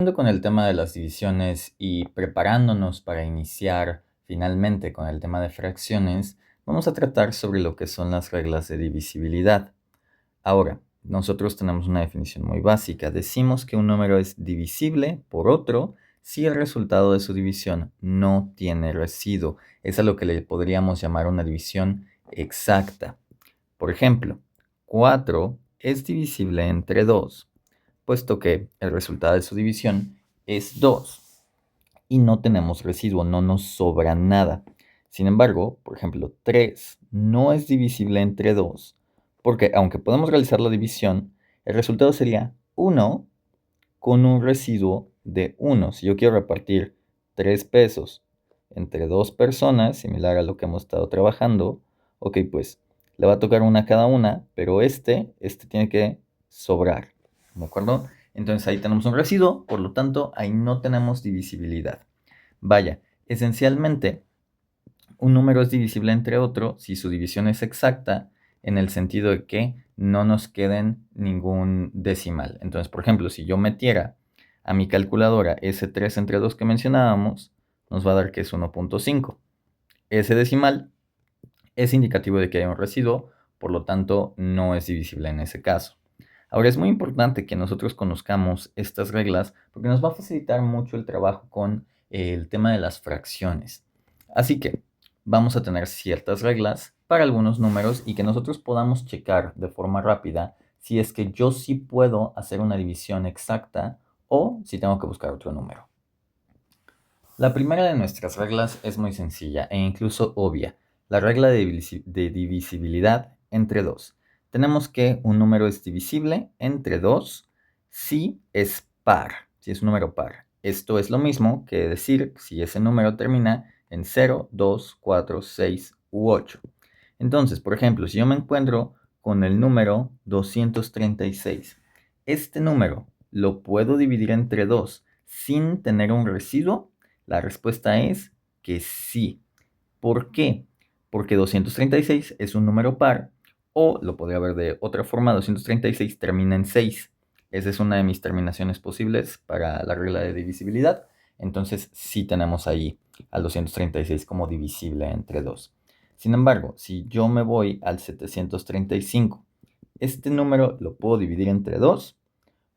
Con el tema de las divisiones y preparándonos para iniciar finalmente con el tema de fracciones, vamos a tratar sobre lo que son las reglas de divisibilidad. Ahora, nosotros tenemos una definición muy básica. Decimos que un número es divisible por otro si el resultado de su división no tiene residuo. Es a lo que le podríamos llamar una división exacta. Por ejemplo, 4 es divisible entre 2, puesto que el resultado de su división es 2 y no tenemos residuo, no nos sobra nada. Sin embargo, por ejemplo, 3 no es divisible entre 2, porque aunque podemos realizar la división, el resultado sería 1 con un residuo de 1. Si yo quiero repartir 3 pesos entre 2 personas, similar a lo que hemos estado trabajando, ok, pues le va a tocar una a cada una, pero este tiene que sobrar, ¿de acuerdo? Entonces ahí tenemos un residuo, por lo tanto ahí no tenemos divisibilidad. Vaya, esencialmente un número es divisible entre otro si su división es exacta, en el sentido de que no nos queden ningún decimal. Entonces, por ejemplo, si yo metiera a mi calculadora ese 3 entre 2 que mencionábamos, nos va a dar que es 1.5. Ese decimal es indicativo de que hay un residuo, por lo tanto no es divisible en ese caso. Ahora es muy importante que nosotros conozcamos estas reglas porque nos va a facilitar mucho el trabajo con el tema de las fracciones. Así que vamos a tener ciertas reglas para algunos números y que nosotros podamos checar de forma rápida si es que yo sí puedo hacer una división exacta o si tengo que buscar otro número. La primera de nuestras reglas es muy sencilla e incluso obvia, la regla de divisibilidad entre 2. Tenemos que un número es divisible entre 2 si es par, si es un número par. Esto es lo mismo que decir si ese número termina en 0, 2, 4, 6 u 8. Entonces, por ejemplo, si yo me encuentro con el número 236, ¿este número lo puedo dividir entre 2 sin tener un residuo? La respuesta es que sí. ¿Por qué? Porque 236 es un número par, o lo podría ver de otra forma, 236 termina en 6. Esa es una de mis terminaciones posibles para la regla de divisibilidad. Entonces sí tenemos ahí al 236 como divisible entre 2. Sin embargo, si yo me voy al 735, ¿este número lo puedo dividir entre 2?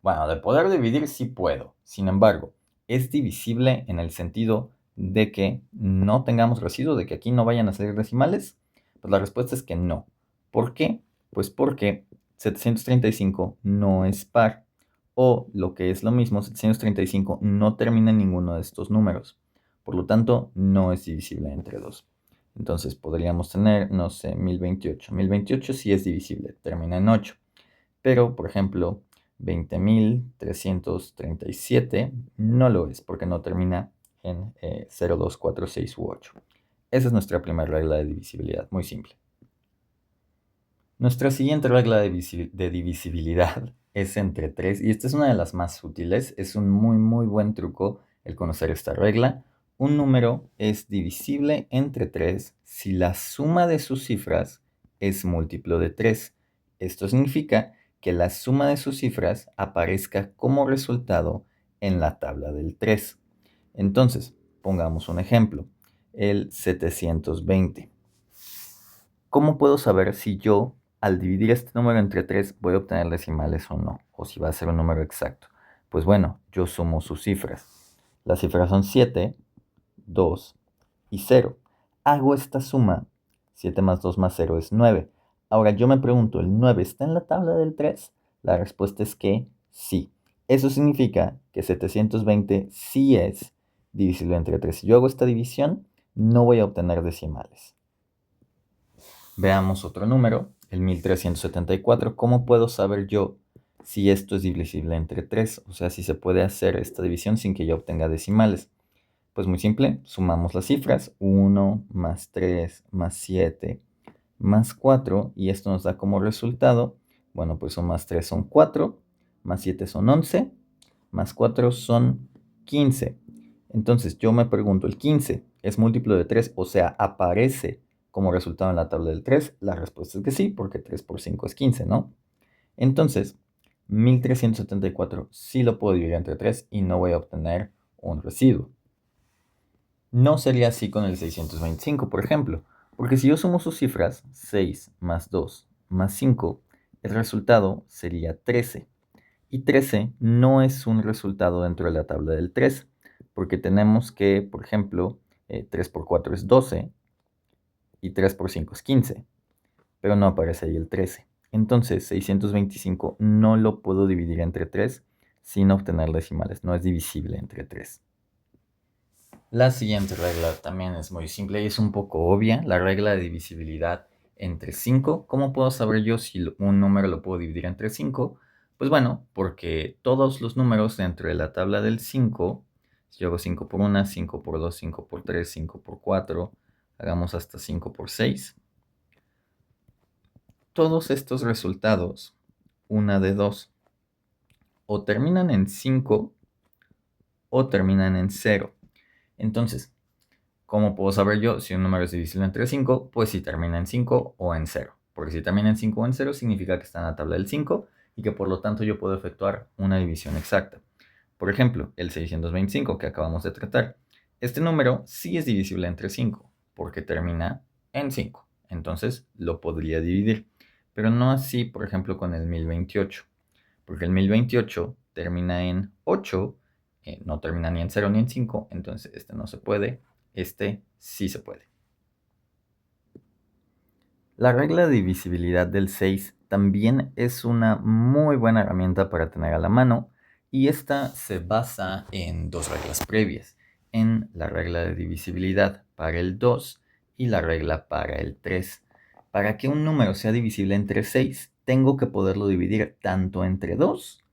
Bueno, de poder dividir sí puedo. Sin embargo, es divisible en el sentido de que no tengamos residuo, de que aquí no vayan a salir decimales. Pues la respuesta es que no. ¿Por qué? Pues porque 735 no es par. O lo que es lo mismo, 735 no termina en ninguno de estos números. Por lo tanto, no es divisible entre 2. Entonces podríamos tener, no sé, 1028. 1028 sí es divisible, termina en 8. Pero, por ejemplo, 20.337 no lo es porque no termina en 0, 2, 4, 6 u 8. Esa es nuestra primera regla de divisibilidad, muy simple. Nuestra siguiente regla de divisibilidad es entre 3 y esta es una de las más útiles. Es un muy buen truco el conocer esta regla. Un número es divisible entre 3 si la suma de sus cifras es múltiplo de 3. Esto significa que la suma de sus cifras aparezca como resultado en la tabla del 3. Entonces, pongamos un ejemplo, el 720. ¿Cómo puedo saber si yo, al dividir este número entre 3, voy a obtener decimales o no? O si va a ser un número exacto. Pues bueno, yo sumo sus cifras. Las cifras son 7, 2 y 0. Hago esta suma. 7 más 2 más 0 es 9. Ahora yo me pregunto, ¿el 9 está en la tabla del 3? La respuesta es que sí. Eso significa que 720 sí es divisible entre 3. Si yo hago esta división, no voy a obtener decimales. Veamos otro número, el 1374. ¿Cómo puedo saber yo si esto es divisible entre 3? O sea, si se puede hacer esta división sin que yo obtenga decimales. Pues muy simple, sumamos las cifras. 1 más 3 más 7 más 4. Y esto nos da como resultado, bueno, pues 1 más 3 son 4, más 7 son 11, más 4 son 15. Entonces yo me pregunto, ¿el 15 es múltiplo de 3? O sea, ¿aparece como resultado en la tabla del 3? La respuesta es que sí, porque 3 por 5 es 15, ¿no? Entonces, 1374 sí lo puedo dividir entre 3 y no voy a obtener un residuo. No sería así con el 625, por ejemplo, porque si yo sumo sus cifras, 6 más 2 más 5, el resultado sería 13. Y 13 no es un resultado dentro de la tabla del 3, porque tenemos que, por ejemplo, 3 por 4 es 12 y 3 por 5 es 15, pero no aparece ahí el 13. Entonces, 625 no lo puedo dividir entre 3 sin obtener decimales, no es divisible entre 3. La siguiente regla también es muy simple y es un poco obvia, la regla de divisibilidad entre 5. ¿Cómo puedo saber yo si un número lo puedo dividir entre 5? Pues bueno, porque todos los números dentro de la tabla del 5, si yo hago 5 por 1, 5 por 2, 5 por 3, 5 por 4, hagamos hasta 5 por 6. Todos estos resultados, una de dos, o terminan en 5 o terminan en 0. Entonces, ¿cómo puedo saber yo si un número es divisible entre 5? Pues si termina en 5 o en 0. Porque si termina en 5 o en 0 significa que está en la tabla del 5 y que por lo tanto yo puedo efectuar una división exacta. Por ejemplo, el 625 que acabamos de tratar. Este número sí es divisible entre 5 porque termina en 5. Entonces lo podría dividir. Pero no así, por ejemplo, con el 1028. Porque el 1028 termina en 8, no termina ni en 0 ni en 5, entonces este no se puede, este sí se puede. La regla de divisibilidad del 6 también es una muy buena herramienta para tener a la mano y esta se basa en dos reglas previas, en la regla de divisibilidad para el 2 y la regla para el 3. Para que un número sea divisible entre 6, tengo que poderlo dividir tanto entre 2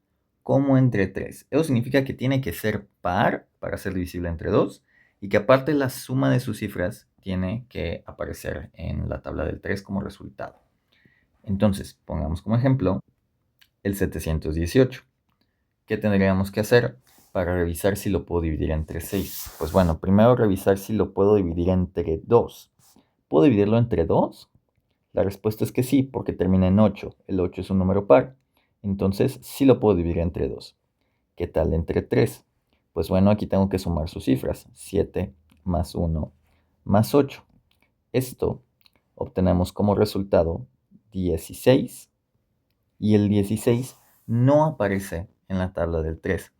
como entre 3. Eso significa que tiene que ser par para ser divisible entre 2 y que aparte la suma de sus cifras tiene que aparecer en la tabla del 3 como resultado. Entonces, pongamos como ejemplo el 718. ¿Qué tendríamos que hacer para revisar si lo puedo dividir entre 6? Pues bueno, primero revisar si lo puedo dividir entre 2. ¿Puedo dividirlo entre 2? La respuesta es que sí, porque termina en 8. El 8 es un número par. Entonces, sí lo puedo dividir entre 2. ¿Qué tal entre 3? Pues bueno, aquí tengo que sumar sus cifras. 7 más 1 más 8. Esto obtenemos como resultado 16 y el 16 no aparece en la tabla del 3.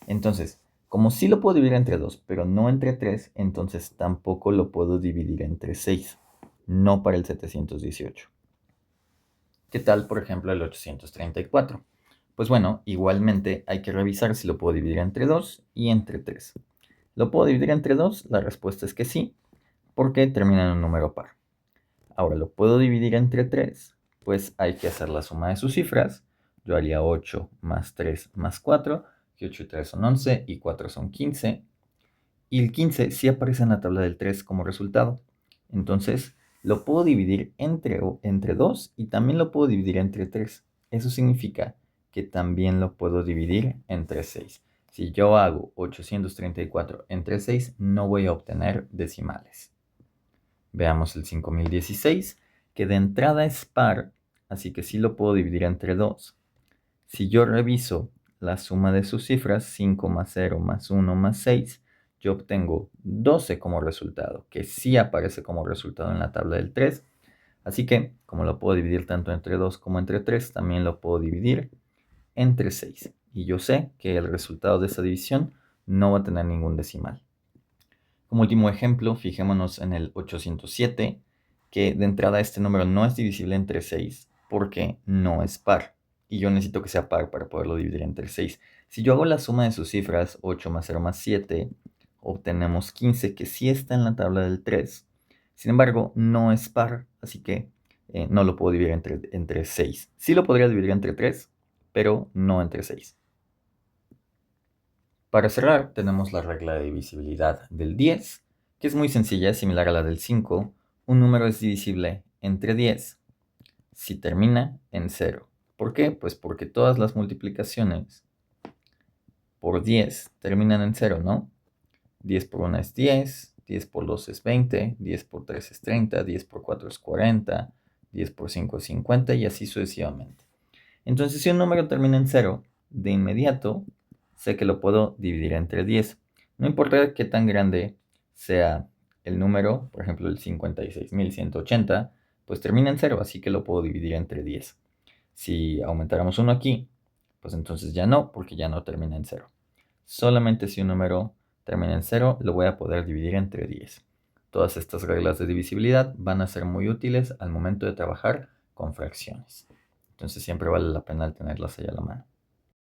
Entonces, como sí lo puedo dividir entre 2, pero no entre 3, entonces tampoco lo puedo dividir entre 6, no para el 718. ¿Qué tal, por ejemplo, el 834? Pues bueno, igualmente hay que revisar si lo puedo dividir entre 2 y entre 3. ¿Lo puedo dividir entre 2? La respuesta es que sí, porque termina en un número par. Ahora, ¿lo puedo dividir entre 3? Pues hay que hacer la suma de sus cifras. Yo haría 8 más 3 más 4, que 8 y 3 son 11 y 4 son 15. Y el 15 sí aparece en la tabla del 3 como resultado. Entonces, lo puedo dividir entre 2 y también lo puedo dividir entre 3. Eso significa que también lo puedo dividir entre 6. Si yo hago 834 entre 6, no voy a obtener decimales. Veamos el 5016, que de entrada es par, así que sí lo puedo dividir entre 2. Si yo reviso la suma de sus cifras, 5 más 0 más 1 más 6, yo obtengo 12 como resultado, que sí aparece como resultado en la tabla del 3. Así que, como lo puedo dividir tanto entre 2 como entre 3, también lo puedo dividir entre 6. Y yo sé que el resultado de esa división no va a tener ningún decimal. Como último ejemplo, fijémonos en el 807, que de entrada este número no es divisible entre 6 porque no es par. Y yo necesito que sea par para poderlo dividir entre 6. Si yo hago la suma de sus cifras, 8 más 0 más 7, obtenemos 15, que sí está en la tabla del 3. Sin embargo, no es par, así que no lo puedo dividir entre 6. Sí lo podría dividir entre 3, pero no entre 6. Para cerrar, tenemos la regla de divisibilidad del 10, que es muy sencilla, es similar a la del 5. Un número es divisible entre 10 si termina en 0. ¿Por qué? Pues porque todas las multiplicaciones por 10 terminan en 0, ¿no? 10 por 1 es 10, 10 por 2 es 20, 10 por 3 es 30, 10 por 4 es 40, 10 por 5 es 50 y así sucesivamente. Entonces, si un número termina en 0, de inmediato sé que lo puedo dividir entre 10. No importa qué tan grande sea el número, por ejemplo el 56.180, pues termina en 0, así que lo puedo dividir entre 10. Si aumentáramos 1 aquí, pues entonces ya no, porque ya no termina en 0. Solamente si un número termina en 0, lo voy a poder dividir entre 10. Todas estas reglas de divisibilidad van a ser muy útiles al momento de trabajar con fracciones. Entonces siempre vale la pena tenerlas ahí a la mano.